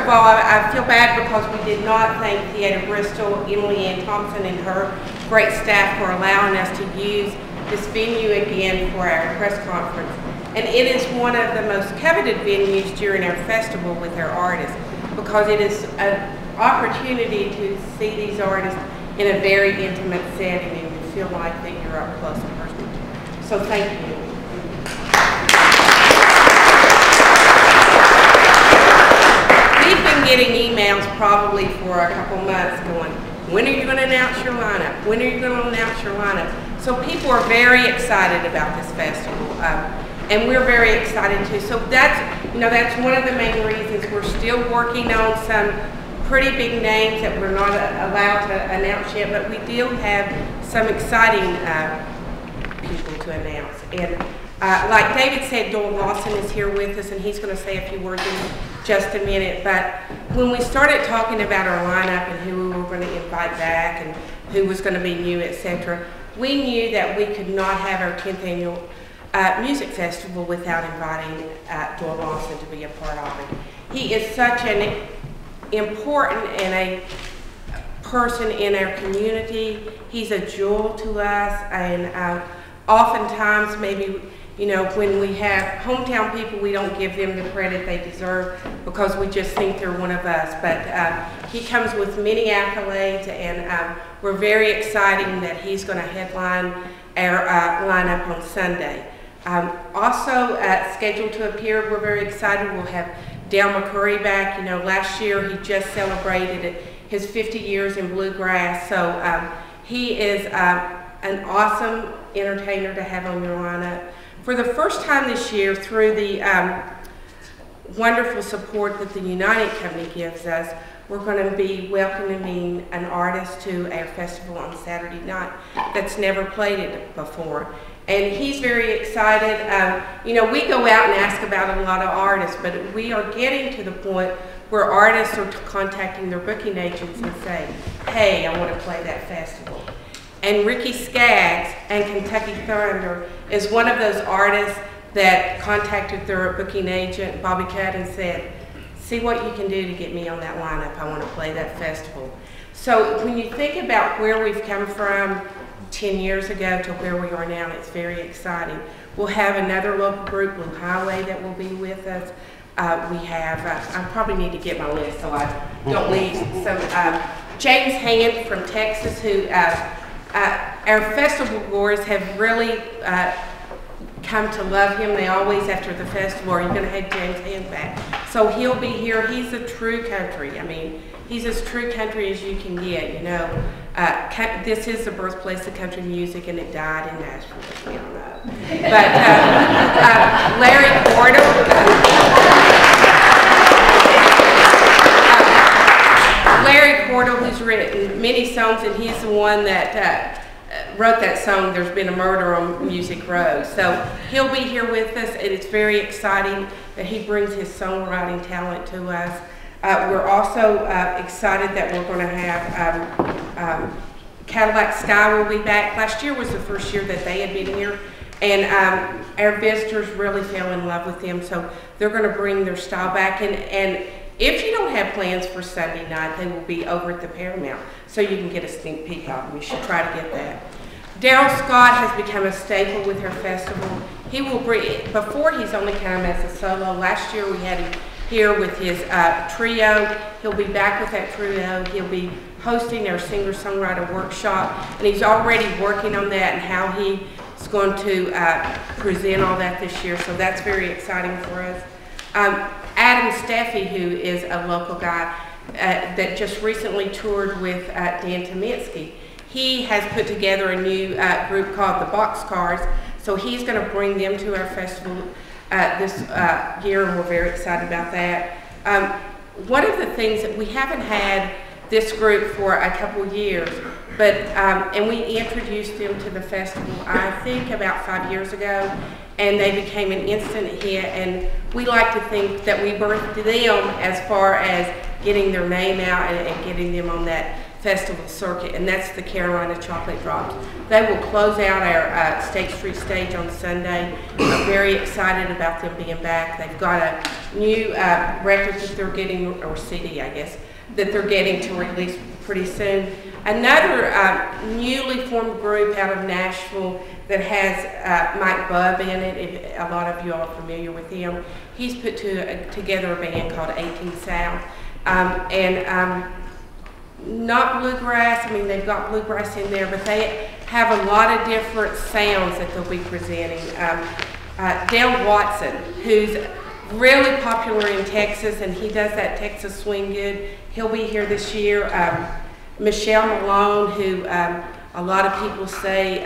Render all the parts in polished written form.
of all, I feel bad because we did not thank Theater Bristol, Emily Ann Thompson, and her great staff for allowing us to use this venue again for our press conference. And it is one of the most coveted venues during our festival with our artists, because it is an opportunity to see these artists in a very intimate setting and you feel like that you're up close and personal. So thank you. We've been getting emails probably for a couple months going, when are you going to announce your lineup? When are you going to announce your lineup? So people are very excited about this festival, and we're very excited too. So that's one of the main reasons. We're still working on some pretty big names that we're not allowed to announce yet, but we do have some exciting people to announce. And like David said, Doyle Lawson is here with us, and he's going to say a few words in just a minute. But when we started talking about our lineup and who we were going to invite back and who was going to be new, etc., we knew that we could not have our 10th annual music festival without inviting Doyle Lawson to be a part of it. He is such an important and a person in our community. He's a jewel to us, and oftentimes maybe, when we have hometown people, we don't give them the credit they deserve because we just think they're one of us. But he comes with many accolades, and we're very excited that he's going to headline our lineup on Sunday. Also scheduled to appear, we're very excited, we'll have Dale McCurry back. Last year he just celebrated his 50 years in bluegrass, so he is an awesome entertainer to have on your lineup. For the first time this year, through the wonderful support that the United Company gives us, we're going to be welcoming an artist to our festival on Saturday night that's never played it before. And he's very excited. We go out and ask about a lot of artists, but we are getting to the point where artists are contacting their booking agents and saying, hey, I want to play that festival. And Ricky Skaggs and Kentucky Thunder is one of those artists that contacted their booking agent, Bobby Cudd, and said, see what you can do to get me on that lineup. I want to play that festival. So when you think about where we've come from 10 years ago to where we are now, it's very exciting. We'll have another local group, Blue Highway, that will be with us. We have, I probably need to get my list so I don't leave some, James Hand from Texas, who our festival goers have really come to love him. They always, after the festival, are you going to have James Hand back? So he'll be here. He's a true country. I mean, he's as true country as you can get, this is the birthplace of country music, and it died in Nashville, as we all know. But Larry Cordell, who's written many songs, and he's the one that wrote that song, There's Been a Murder on Music Row. So he'll be here with us, and it's very exciting that he brings his songwriting talent to us. We're also excited that we're going to have Cadillac Sky will be back. Last year was the first year that they had been here, and our visitors really fell in love with them, so they're going to bring their style back. And if you don't have plans for Sunday night, they will be over at the Paramount, so you can get a sneak peek of them. You should try to get that. Daryl Scott has become a staple with our festival. He will bring, before he's only come as a solo. Last year we had him here with his trio. He'll be back with that trio. He'll be hosting our singer-songwriter workshop, and he's already working on that and how he's going to present all that this year, so that's very exciting for us. Adam Steffi, who is a local guy that just recently toured with Dan Tominski, he has put together a new group called the Boxcars, so he's going to bring them to our festival this year, and we're very excited about that. One of the things that we haven't had this group for a couple years, but and we introduced them to the festival, I think about 5 years ago, and they became an instant hit, and we like to think that we birthed them as far as getting their name out and getting them on that festival circuit, and that's the Carolina Chocolate Drops. They will close out our State Street stage on Sunday. I'm very excited about them being back. They've got a new record that they're getting, or CD, I guess, that they're getting to release pretty soon. Another newly formed group out of Nashville that has Mike Bubb in it. If a lot of you are familiar with him. He's put together a band called 18 South. Not bluegrass, I mean they've got bluegrass in there, but they have a lot of different sounds that they'll be presenting. Dale Watson, who's really popular in Texas, and he does that Texas swing good. He'll be here this year. Michelle Malone, who a lot of people say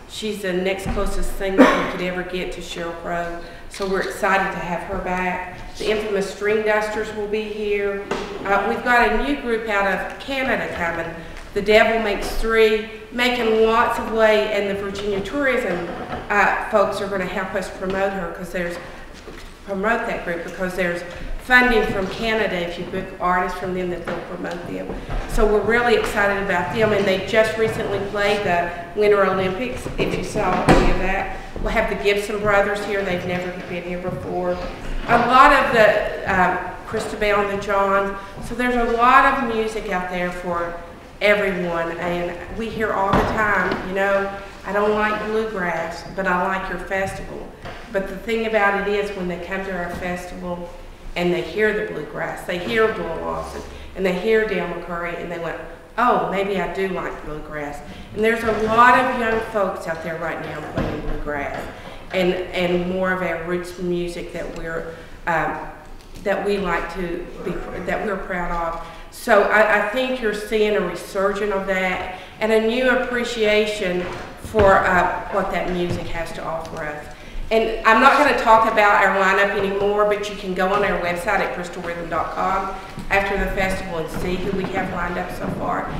she's the next closest singer you could ever get to Sheryl Crow. So we're excited to have her back. The infamous String Dusters will be here. We've got a new group out of Canada coming. The Devil Makes Three, making lots of way, and the Virginia Tourism folks are going to help us promote that group because there's funding from Canada if you book artists from them that they'll promote them. So we're really excited about them, and they just recently played the Winter Olympics, if you saw any of that. We'll have the Gibson Brothers here. They've never been here before. A lot of the Christabel and the Johns. So there's a lot of music out there for everyone, and we hear all the time, you know, I don't like bluegrass, but I like your festival. But the thing about it is when they come to our festival and they hear the bluegrass, they hear Doyle Lawson, and they hear Dale McCurry, and they went, oh, maybe I do like bluegrass. And there's a lot of young folks out there right now playing bluegrass, and more of our roots music that we're proud of. So I think you're seeing a resurgence of that and a new appreciation for what that music has to offer us. And I'm not going to talk about our lineup anymore, but you can go on our website at crystalrhythm.com after the festival and see who we have lined up so far.